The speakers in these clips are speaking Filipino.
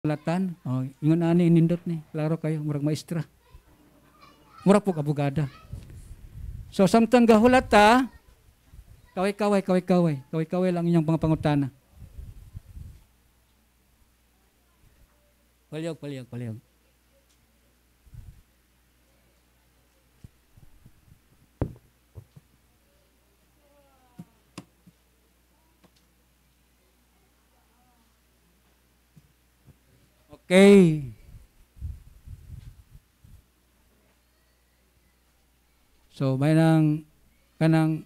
hulatan. Oh, ingon ani inindot ni. Klaro kayo, murag maestra. Murag po abogada. So samtang gahulata, kaway-kaway lang inyong mga pangutana. Palyog. Okay. So, may nang kanang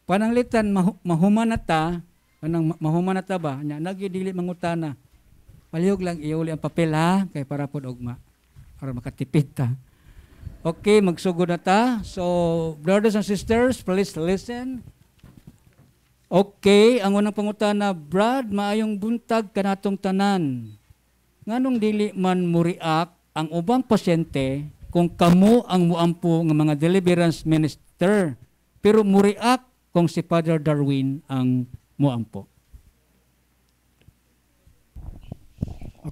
pananglitan mahumanata, kanang mahumanata ba? Nya nagidili mangutana. Palihog lang iuli ang papel ha, kay para pod ugma. Para makatipid ta. Okay, magsugod na ta. So, brothers and sisters, please listen. Okay, ang unang pangutana, Brad, maayong buntag kanatong tanan. Nganong dili man muriak ang ubang pasyente kung kamo ang muampo ng mga deliverance minister, pero muriak kung si Father Darwin ang muampo.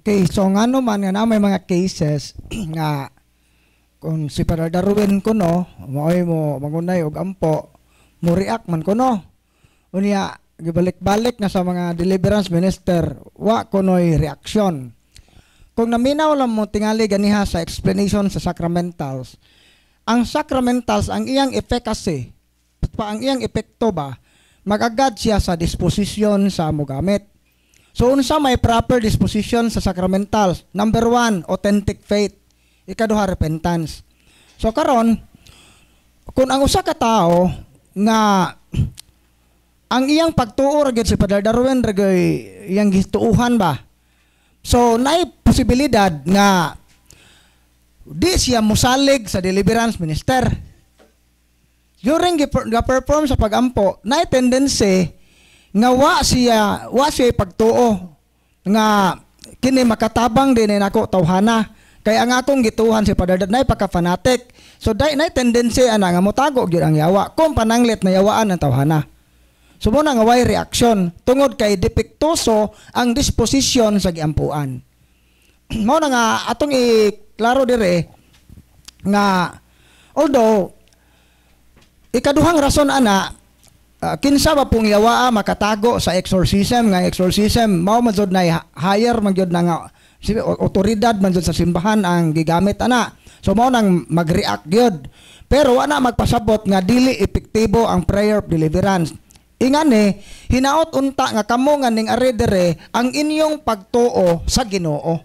Okay, so ngano man nga may mga cases nga kung si Father Darwin kuno maoy mo magunay og ampo, muriak man kuno. Unya gibalik-balik na sa mga deliverance minister, wa kunoy reaksyon. Kung naminaw lang mo tingali ganiha sa explanation sa sacramentals, ang sacramentals, ang iyang efficacy, ang iyang epekto ba, magagad siya sa disposisyon sa mogamit. So unsa may proper disposition sa sacramentals? Number 1, authentic faith. Ikaduha, repentance. So karon, kung ang usa ka tao nga ang iyang pagtuo ragid si Father Darwin ragay iyang gituuhan ba? So, naay posibilidad nga di siya musalig sa deliverance minister. During ga-perform sa pagampo, naay tendency nga wa siya pagtuo nga kini makatabang din nako tawhana. Kaya ang akong gituhan si Father Darwin naay pagka-fanatic. So, naay tendency ana nga motago gyud ang yawa kung pananglit na yawaan ang tawhana. So mo nga way reaksyon tungod kay depektoso ang disposisyon sa giampuan. Mao na nga atong iklaro dire nga although ikaduhang rason ana kinsa ba pong yawaa makatago sa exorcism nga exorcism mao man jud na higher man jud na nga otoridad man jud sa simbahan ang gigamit ana. So mao nang mag-react gyud. Pero wala magpasabot nga dili epektibo ang prayer of deliverance. Ingani, hinaot unta nga kamo nga ning ari dire ang inyong pagtuo sa Ginoo.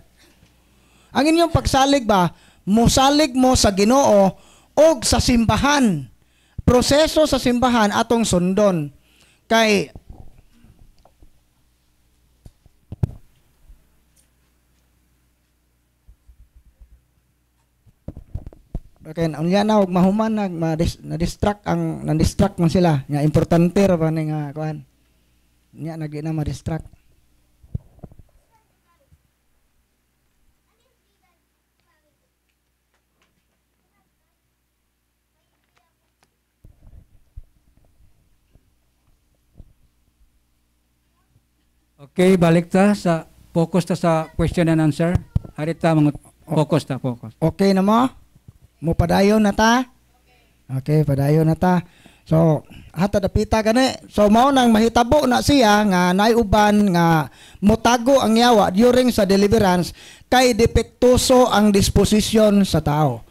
Ang inyong pagsalig ba, mosalig mo sa Ginoo og sa simbahan. Proseso sa simbahan atong sundon. Kay okay, unya na og mahuman na-distract man sila. Nga importante ra ba ni nga kuan. Nya nagi na ma-distract. Okay, balik ta sa focus ta sa question and answer. Arita mga focus. Okay na mo? Mo padayon na ta? Okay, padayon na ta. So, hata dapita gani. So, mao nang mahitabo na siya nga naay uban nga motago ang yawa during sa deliverance kay depektoso ang disposisyon sa tao.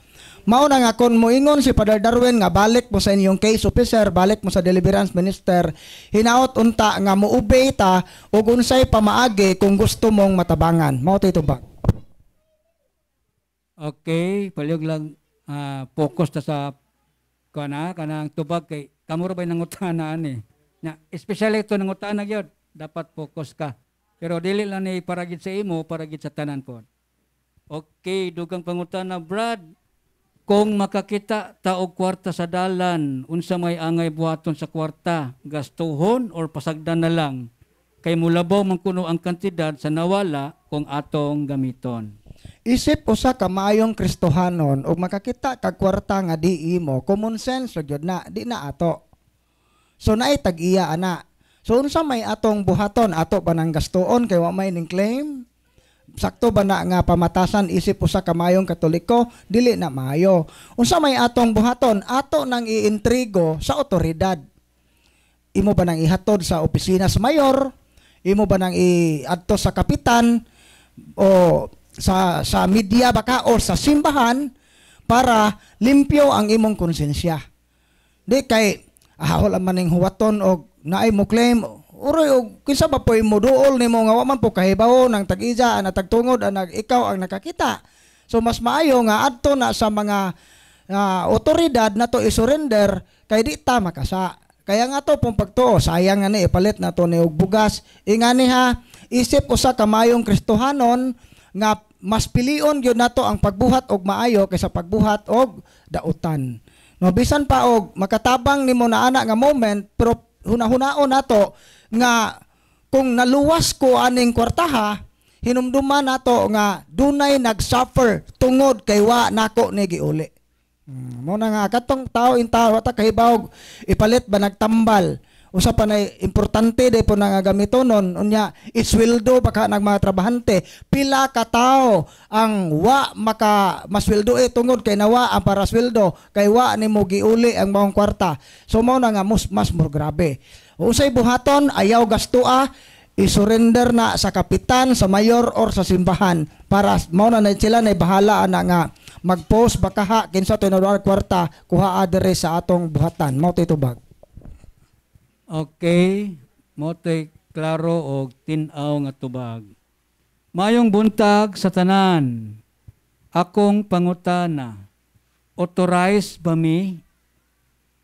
Mao na nga kon moingon si Father Darwin nga balik mo sa inyong case officer, balik mo sa deliverance minister, hinaot unta nga moobey ta ug unsay pamaagi kung gusto mong matabangan. Mao tay tubag. Okay, palyog lang focus ta sa kanang tubag kay kamo ra bay nangutana ani. Nya especially ito nangutana gyud, dapat focus ka. Pero dili lang ni para gid sa imo, para gid sa tanan pod. Okay, dugang pangutana, Brad. Kung makakita ta og kwarta sa dalan, unsa may angay buhaton sa kwarta, gastuhon or pasagdan na lang? Kay mulabaw man kuno ang kantidad sa nawala kung atong gamiton. Isip usa ka maayong Kristohanon ug makakita kag kwarta nga di imo, common sense ra gyud na, di na ato. So naay tag-iya ana. So unsa may atong buhaton ato pa nang gastuon kay wa may ning claim? sakto ba na nga pamatasan isip usa ka mayong Katoliko? Dili na maayo. Unsa may atong buhaton? Ato nang iintrigo sa otoridad. Imo ba nang ihatod sa opisina sa mayor? Imo ba nang iadto sa kapitan o sa media baka o sa simbahan para limpyo ang imong konsensya? Di kay wala man ning huwaton og naay mo claim uroy og kinsa ba poy mo duol nimo nga wa man po kahibaw nang tag-ija na tagtungod ikaw ang nakakita. So mas maayo nga adto na sa mga otoridad na to i-surrender kay di ta makasa. Kaya nga to pong pagtuo sayang nga ni ipalit na to ni og bugas. Ingani ha, isip usa ka mayong Kristohanon nga mas pilion gyud nato ang pagbuhat og maayo kaysa pagbuhat og dautan. No bisan pa og makatabang nimo na ana nga moment pero hunahunaon nato nga kung naluwas ko aning kwartaha hinumduman nato nga dunay nagsuffer tungod kay wa nako ni giuli. Mo na nga katong tao in tao wata kahibaw ipalit ba nagtambal usa pa nay importante day po nga gamitonon unya isweldo baka nag mga trabahante pila ka tao ang wa maka masweldo tungod kay nawa ang para sweldo kay wa nimo giuli ang maong kwarta. So mo na nga mas more grabe. Usay buhaton ayaw gastua i-surrender na sa kapitan, sa mayor or sa simbahan para mao na sila na bahala ana nga mag-post baka ha kinsa to na kwarta kuha adere sa atong buhatan. Mao to itubag. Okay, mo to'y klaro og tin-aw nga tubag. Mayong buntag sa tanan, akong pangutana, authorize ba mi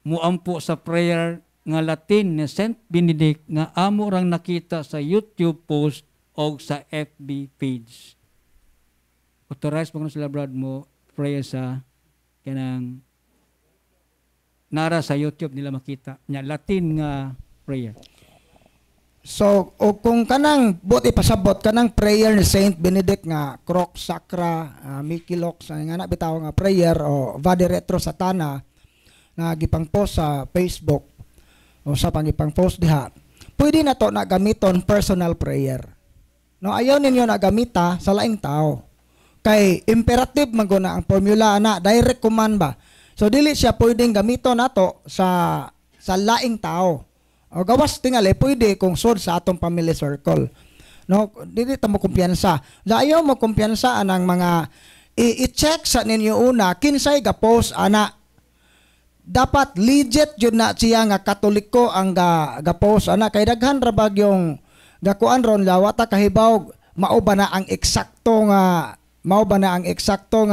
muampo sa prayer nga Latin ni Saint Benedict nga amo rang nakita sa YouTube post o sa FB page. Authorize ba sila brad mo prayer sa kanang nara sa YouTube nila makita nya Latin nga prayer. So o kung kanang buti pasabot kanang prayer ni Saint Benedict nga Croc Sacra Mikilox nga na bitaw nga prayer o Vade Retro Satana na gipang-post sa Facebook o sa pangipang-post diha. Pwede na to na gamiton personal prayer. No ayaw ninyo na gamita sa laing tao. Kay imperative man guna ang formula ana direct command ba. So dili siya pwedeng gamito nato sa laing tao. O gawas tingali pwede kung sud sa atong family circle. No, dili ta mo kumpiyansa. Ayaw mo kumpiyansa anang mga i-check sa ninyo una kinsay ga-post ana. Dapat legit jud na siya nga Katoliko ang ga-post ana kay daghan ra bag yung gakuan ron lawata kahibaw mao ba na ang eksakto nga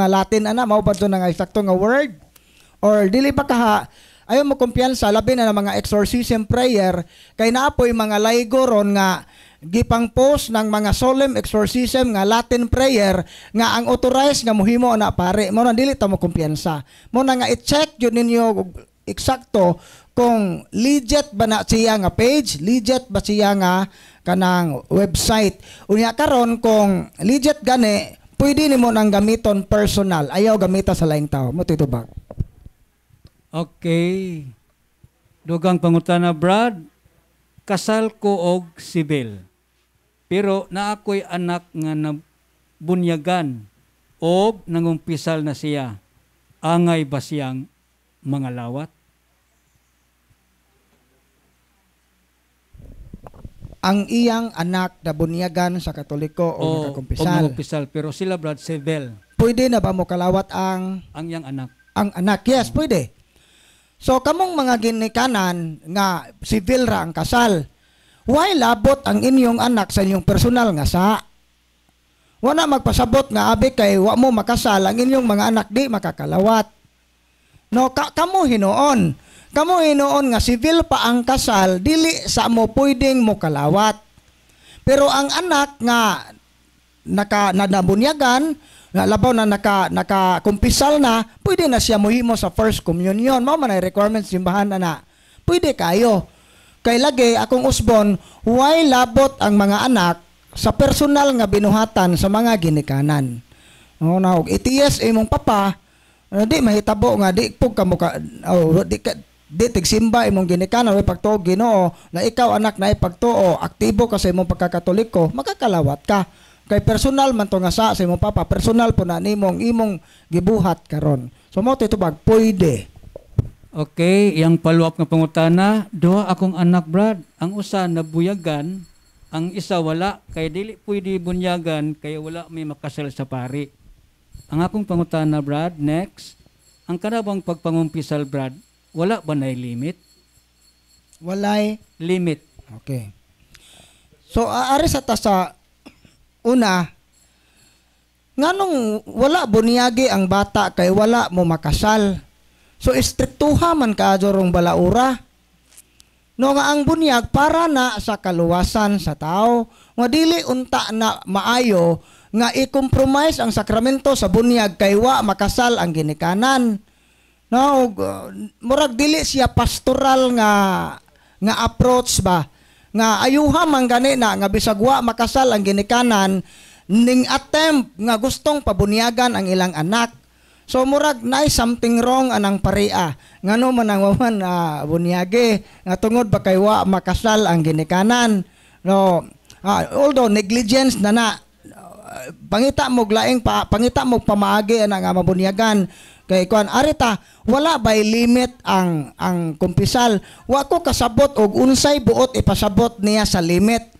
Latin ana mao ba to nga eksakto nga word. Or dili pa kaha ayaw mo kumpiyansa labi na ng mga exorcism prayer kay naapoy mga laygo ron nga gipang post ng mga solemn exorcism nga Latin prayer nga ang authorized nga mohimo na pare mo na dili ta mo kumpiyansa mo na nga i-check jud ninyo eksakto kung legit ba na siya nga page, legit ba siya nga kanang website. Unya karon kung legit gani pwede nimo nang gamiton personal ayaw gamita sa laing tao mo titubag. Okay. Dugang pangutana, Brad, kasal ko og sibil. Pero na ako'y anak nga nabunyagan o nangumpisal na siya. Angay ba siyang mga lawat? Ang iyang anak na bunyagan sa Katoliko o nakakumpisal. O nakakumpisal. Pero sila, Brad, sibil. Pwede na ba mo kalawat ang iyang anak? Ang anak, yes, pwede. So kamong mga ginikanan nga civil ra ang kasal. Why labot ang inyong anak sa inyong personal nga sa? Wala magpasabot nga abi kay wa mo makasal ang inyong mga anak di makakalawat. No, kamo hinoon. Kamo hinoon nga civil pa ang kasal, dili sa mo pwedeng mo kalawat. Pero ang anak nga nabunyagan, labaw na nakakumpisal na, pwede na siya mohimo sa first communion. Mao man ay requirements simbahan na. Pwede kayo. Kay lagi akong usbon, why labot ang mga anak sa personal nga binuhatan sa mga ginikanan. No, na og itiyes imong papa, di mahitabo nga di pug kamo ka di tigsimba imong ginikanan way pagtuo Ginoo na ikaw anak na ipagtuo, aktibo ka sa imong pagkakatoliko, makakalawat ka. Kay personal man to nga sa imong papa, personal po na imong gibuhat karon. So mo titubag pwede. Okay, yang follow-up nga pangutana, duha akong anak, Brad. Ang usa nabuyagan, ang isa wala, kay dili pwede bunyagan, kaya wala may makasal sa pari. Ang akong pangutana, Brad, next, ang kanabang pagpangumpisal, Brad, wala ba na limit? Walay Limit. okay. So ari sa ta sa una, nganong wala bunyagi ang bata kay wala mo makasal. So istriktuha man kaadyo rong balaura. No nga ang bunyag para na sa kaluwasan sa tao. Nga dili unta na maayo nga i-compromise ang sakramento sa bunyag kay wa makasal ang ginikanan. No, murag dili siya pastoral nga approach ba. Nga ayuha man gani na nga bisag wa makasal ang ginikanan ning attempt nga gustong pabunyagan ang ilang anak. So murag na something wrong anang paria. Ngano man ang wawan bunyage nga tungod ba kay wa makasal ang ginikanan. No, although negligence na pangita mo laing pangita mo pamaagi ana nga mabunyagan kay kuan arita wala bay limit ang kumpisal. Wa ko kasabot og unsay buot ipasabot niya sa limit.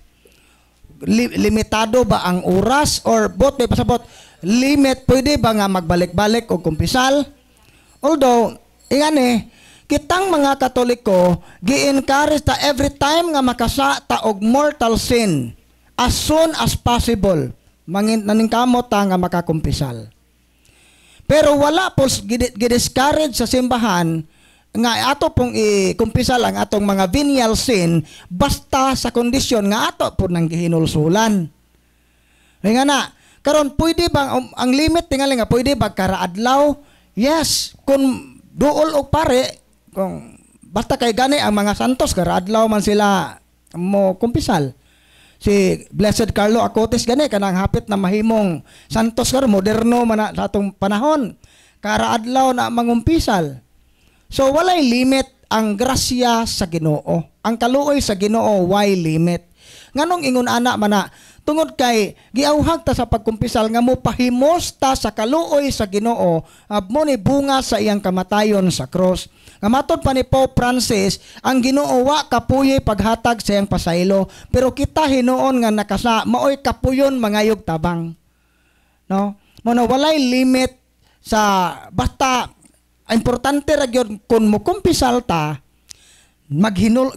Limitado ba ang oras or bot may pasabot limit pwede ba nga magbalik-balik o kumpisal? Although ingani kitang mga Katoliko gi-encourage ta every time nga makasa ta og mortal sin as soon as possible naningkamot ta nga makakumpisal. Pero wala po gi-discourage sa simbahan nga ato pong i-kumpisal ang atong mga venial sin basta sa kondisyon nga ato po nang gihinulsulan. Nga na, karon pwede bang ang limit tingali nga pwede ba karaadlaw? Yes, kung duol og pare, kung basta kay gani ang mga santos karaadlaw man sila mo kumpisal. Si Blessed Carlo Acutis gani kanang hapit na mahimong santos karon moderno man sa atong panahon. Karaadlaw na mangumpisal. So walay limit ang grasya sa Ginoo. Ang kaluoy sa Ginoo why limit. Nganong ingon ana man na tungod kay giawhag ta sa pagkumpisal nga mo pahimos ta sa kaluoy sa Ginoo mo ni bunga sa iyang kamatayon sa cross. Nga matod pa ni Pope Francis, ang Ginoo wa kapuyoy paghatag sa iyang pasaylo, pero kita hinuon nga nakasa maoy kapuyon mangayog tabang. No? Mo walay limit sa basta importante ra gyud kun mo kumpisal ta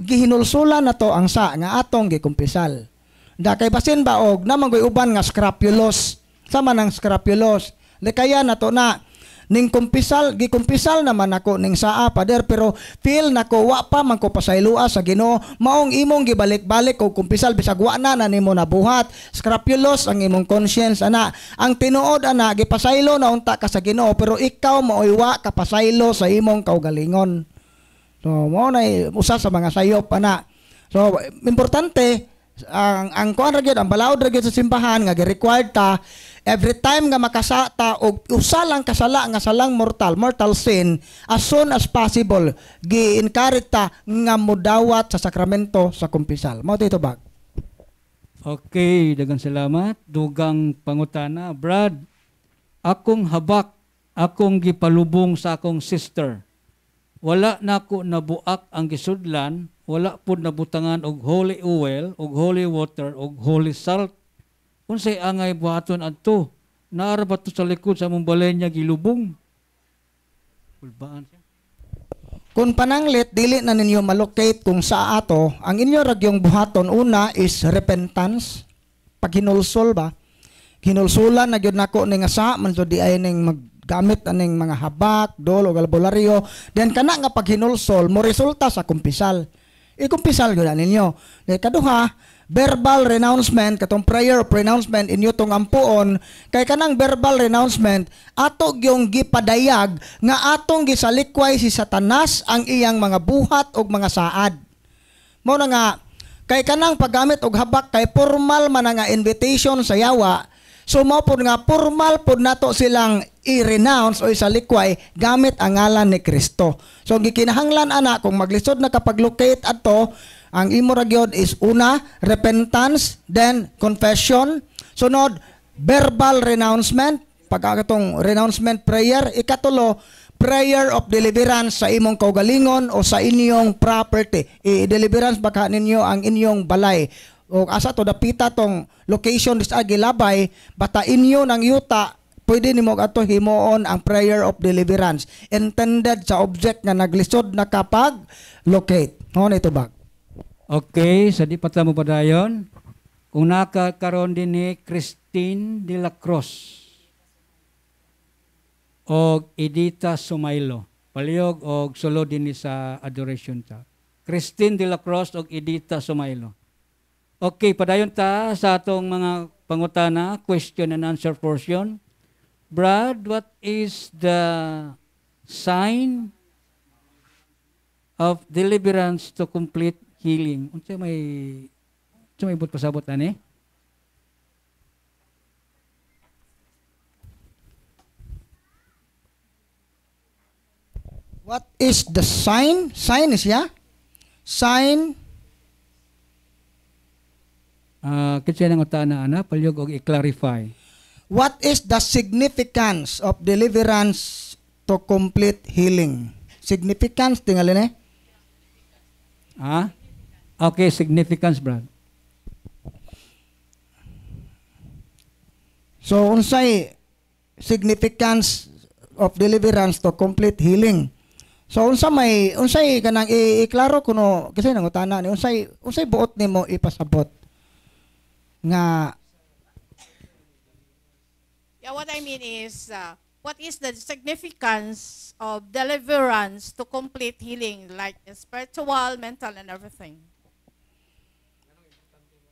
gihinulsulan na to ang sa nga atong gikumpisal. Da kay basin ba og namang uban nga scrapulos. Sama nang scrapulos. Likaya na to na ning kumpisal, gikumpisal naman ako ning saa pader pero feel nako wa pa man ko pasaylua sa Ginoo. Maong imong gibalik-balik og kumpisal bisag wa na nimo nabuhat. Scrapulos ang imong conscience ana. Ang tinuod ana gipasaylo na unta ka sa Ginoo pero ikaw maoy wa ka pasaylo sa imong kaugalingon. So mo na usa sa mga sayop ana. So importante ang kuan ra gyud ang balaod ra gyud sa simbahan nga gi-required ta every time nga makasa ta og usa lang kasala nga salang mortal sin as soon as possible gi-encourage ta nga modawat sa sakramento sa kumpisal. Mao dito bag. Okay, daghang salamat. Dugang pangutana, Brad. Akong habak, akong gipalubong sa akong sister. Wala nako nabuak ang gisudlan, wala pud nabutangan og holy oil, og holy water, og holy salt. Unsay angay buhaton adto? Naara ba to sa likod sa among balay niya gilubong? Kulbaan siya. Kung pananglit dili na ninyo malocate kung sa ato, ang inyo ragyong buhaton una is repentance. Pag hinulsol ba? Hinulsulan na gyud nako ning asa man jud di ay ning maggamit aning mga habak, dol o albularyo. Then kana nga pag hinulsol mo resulta sa kumpisal. Ikumpisal gyud ninyo. Kaduha, verbal renouncement katong prayer of renouncement inyo tong ampuon kay kanang verbal renouncement ato gyung gipadayag nga atong gisalikway si Satanas ang iyang mga buhat ug mga saad. Mao na nga kay kanang paggamit og habak kay formal man nga invitation sa yawa. So mao pod nga formal pod nato silang i-renounce o isalikway gamit ang ngalan ni Kristo. So gikinahanglan ana kung maglisod na kapag locate ato ang imo ra gyud is una repentance, then confession. Sunod, verbal renouncement, pagkakatong renouncement prayer. Ikatulo, prayer of deliverance sa imong kaugalingon o sa inyong property. I-deliverance baka ninyo ang inyong balay. O asa to dapita tong location dis agilabay, bata inyo ng yuta, pwede nimo ato himuon ang prayer of deliverance intended sa object nga naglisod na kapag locate. Ano ito ba? Okay, sa di pata mo padayon, kung nakakaroon din ni Christine de la Cruz o Edita Sumailo, palihog o sulod din ni sa adoration ta. Christine de la Cruz o Edita Sumailo. Okay, padayon ta sa atong mga pangutana, question and answer portion. Brad, what is the sign of deliverance to complete healing? Unsa may but pasabot ani? What is the sign? Sign is ya? Sign. Kitsa nang utana ana, palyog og i-clarify. What is the significance of deliverance to complete healing? Significance, tingalin Okay, significance, Brad. So, unsay significance of deliverance to complete healing? So, unsay kanang iklaro kuno kasi nang utana ni unsay buot nimo ipasabot nga. Yeah, what I mean is, what is the significance of deliverance to complete healing, like spiritual, mental, and everything?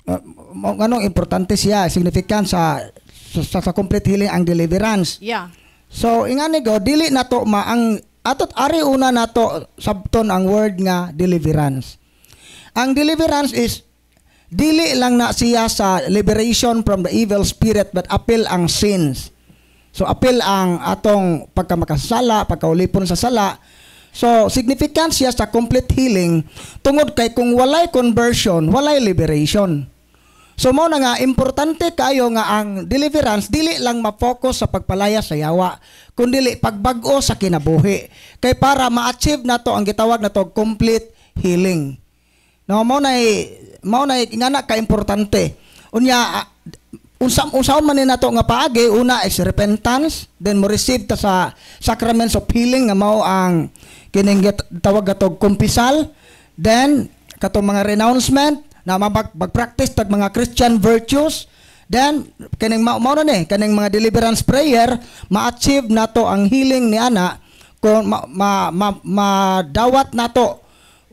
Anong importante siya, significance sa complete healing ang deliverance. Yeah. So, ingani go, dili nato ang atot ari una nato sabton ang word nga deliverance. Ang deliverance is dili lang na siya sa liberation from the evil spirit, but appeal ang sins. So appeal ang atong pagkamakasala, pagkaulipon sa sala. So significant siya sa complete healing tungod kay kung walay conversion, walay liberation. So mo na nga importante kayo nga ang deliverance dili lang ma-focus sa pagpalaya sa yawa, kundi pagbag-o sa kinabuhi. Kay para ma-achieve nato ang gitawag nato complete healing. No, mo na ingana ka importante. Unya unsaon man ni nato nga paagi, una is repentance, then mo receive ta sa sacraments of healing nga mao ang kining tawag atog kumpisal, then katong mga renouncement na mag-practice tag mga Christian virtues, then kining mao na ni kining mga deliverance prayer ma-achieve nato ang healing ni ana kung madawat nato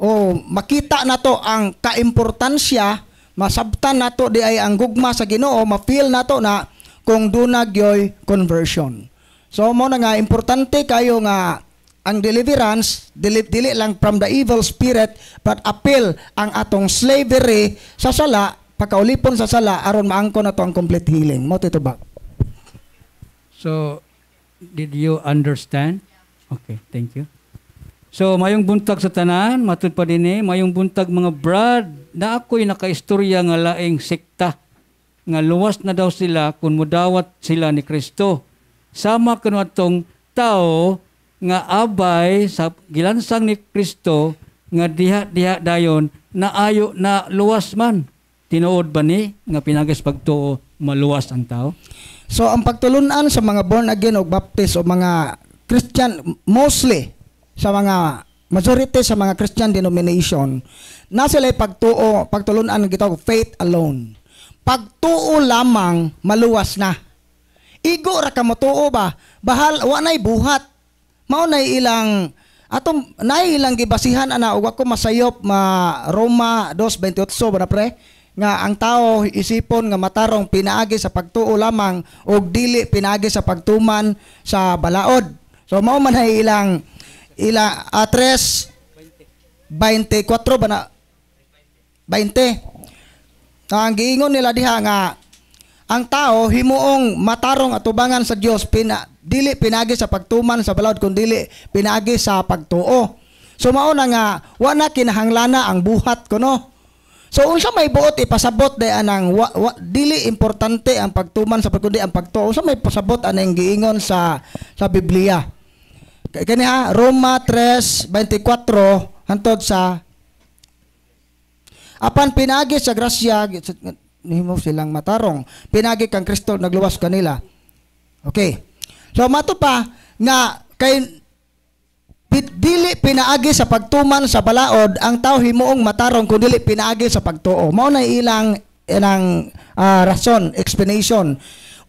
o makita nato ang kaimportansya, masabtan nato di ay ang gugma sa Ginoo, ma-feel nato na kung dunag yoy conversion. So mo na nga importante kayo nga ang deliverance dili lang from the evil spirit, but appeal ang atong slavery sa sala, pagkaulipon sa sala aron maangkon nato ang complete healing. Mo tito ba? So, did you understand? Okay, thank you. So, mayong buntag sa tanan, matud pa din mayong buntag mga brad, na ako'y nakaistorya nga laing sekta, nga luwas na daw sila kung mudawat sila ni Kristo. Sama kuno atong tao, nga abay sa gilansang ni Kristo, nga diha dayon, na ayo na luwas man. Tinuod ba ni, nga pinagis pagtuo, maluwas ang tao? So, ang pagtulunan sa mga born again o baptist o mga Christian, mostly, sa mga majority sa mga Christian denomination, na sila pagtulunan gitawag faith alone. Pagtuo lamang maluwas na. Igo ra ka motuo ba? Bahal wa nay buhat. Mao nay ilang atong nay ilang gibasihan ana ug ako masayop Roma 2:28 ba pre nga ang tao isipon nga matarong pinaagi sa pagtuo lamang ug dili pinaagi sa pagtuman sa balaod. So mao man ay ilang 3:24 ba na 20. Ang giingon nila diha nga ang tao himuong matarong atubangan sa Dios dili pinagi sa pagtuman sa balaod kun dili pinagi sa pagtuo. So mao na nga wa na kinahanglana ang buhat kuno. So unsa may buot ipasabot day anang dili importante ang pagtuman sa pagkundi ang pagtuo. Unsa may pasabot anang giingon sa Biblia. Kani ha, Roma 3:24 hantod sa apan pinagi sa grasya nimo silang matarong. Pinagi kang Kristo nagluwas kanila. Okay. So mato pa nga kay dili pinaagi sa pagtuman sa balaod ang tao himuong matarong kun dili pinaagi sa pagtuo. Mao na ilang rason, explanation.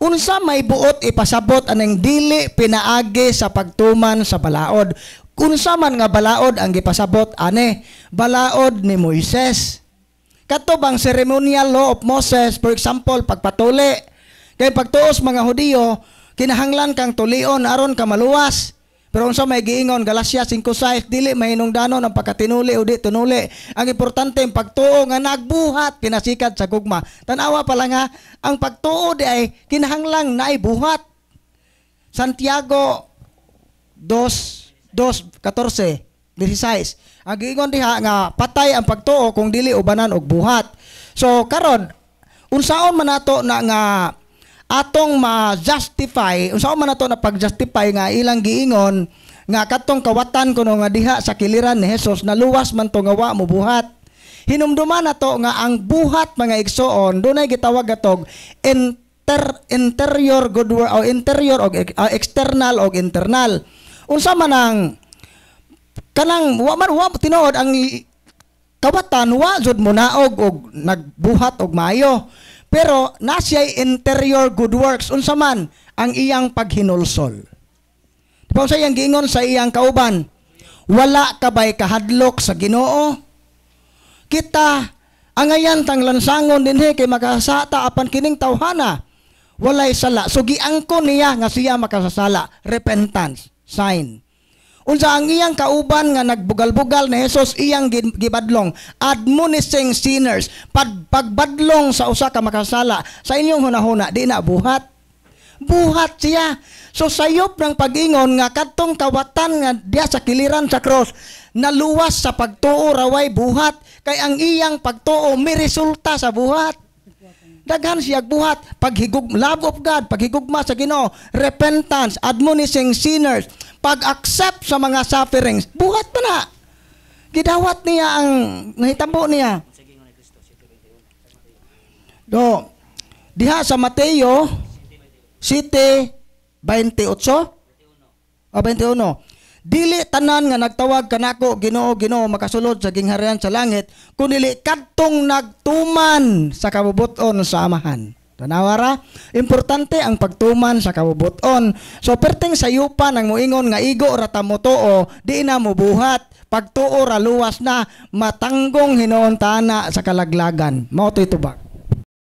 Unsa may buot ipasabot anang dili pinaagi sa pagtuman sa balaod. Unsa man nga balaod ang gipasabot ane? Balaod ni Moises. Kato bang ceremonial law of Moses, for example, pagpatuli. Kay pagtuos mga Hudiyo, kinahanglan kang tulion aron ka maluwas. Pero unsa may giingon Galacia 5:6 dili mahinungdanon ang pagkatinuli o di tunuli. Ang importante ang pagtuo nga nagbuhat pinasikat sa gugma. Tan-awa pa lang ha, ang pagtuo di ay kinahanglang naay buhat. Santiago 2:14-16. Ang giingon diha nga patay ang pagtuo kung dili ubanan og buhat. So karon unsaon man nato na nga atong ma-justify, unsaon man nato na pag-justify nga ilang giingon nga katong kawatan kuno nga diha sa kiliran ni Hesus naluwas man to nga wa mo buhat. Hinumduman nato nga ang buhat mga igsoon dunay gitawag atog interior good work o interior o external o internal. Unsa man ang kanang wa tinuod ang kawatan wa jud mo naog og nagbuhat og maayo. Pero nasiya'y interior good works. Unsa man ang iyang paghinulsol. Diba sa iyang giingon sa iyang kauban, wala ka ba'y kahadlok sa Ginoo? Kita, angayan tang lansangon dinhi kay makasata apan kining tawhana. Walay sala. So giangkon niya nga siya makasasala. Repentance. Sign. Unsa ang iyang kauban nga nagbugal-bugal ni Hesus iyang gibadlong admonishing sinners pagbadlong sa usa ka makasala sa inyong hunahuna di na buhat siya. So sayop ng pag-ingon nga kadtong kawatan nga diya sa kiliran sa cross naluwas sa pagtuo raway buhat kay ang iyang pagtuo may resulta sa buhat. Daghan siya buhat, love of God, paghigugma sa Ginoo, repentance, admonishing sinners, pag-accept sa mga sufferings, buhat pa na. Gidawat niya ang nahitabo niya. Diha sa Mateo 7:28 dili tanan nga nagtawag kanako Ginoo Ginoo makasulod sa gingharian sa langit kundi kadtong nagtuman sa kabubuton sa amahan. Tanawara, importante ang pagtuman sa kabubuton. So perting sayupan ang moingon nga igo ra ta mo tuo di na mo buhat. Pagtuo ra luwas na matanggong hinuon tana sa kalaglagan. Mao to'y tubag.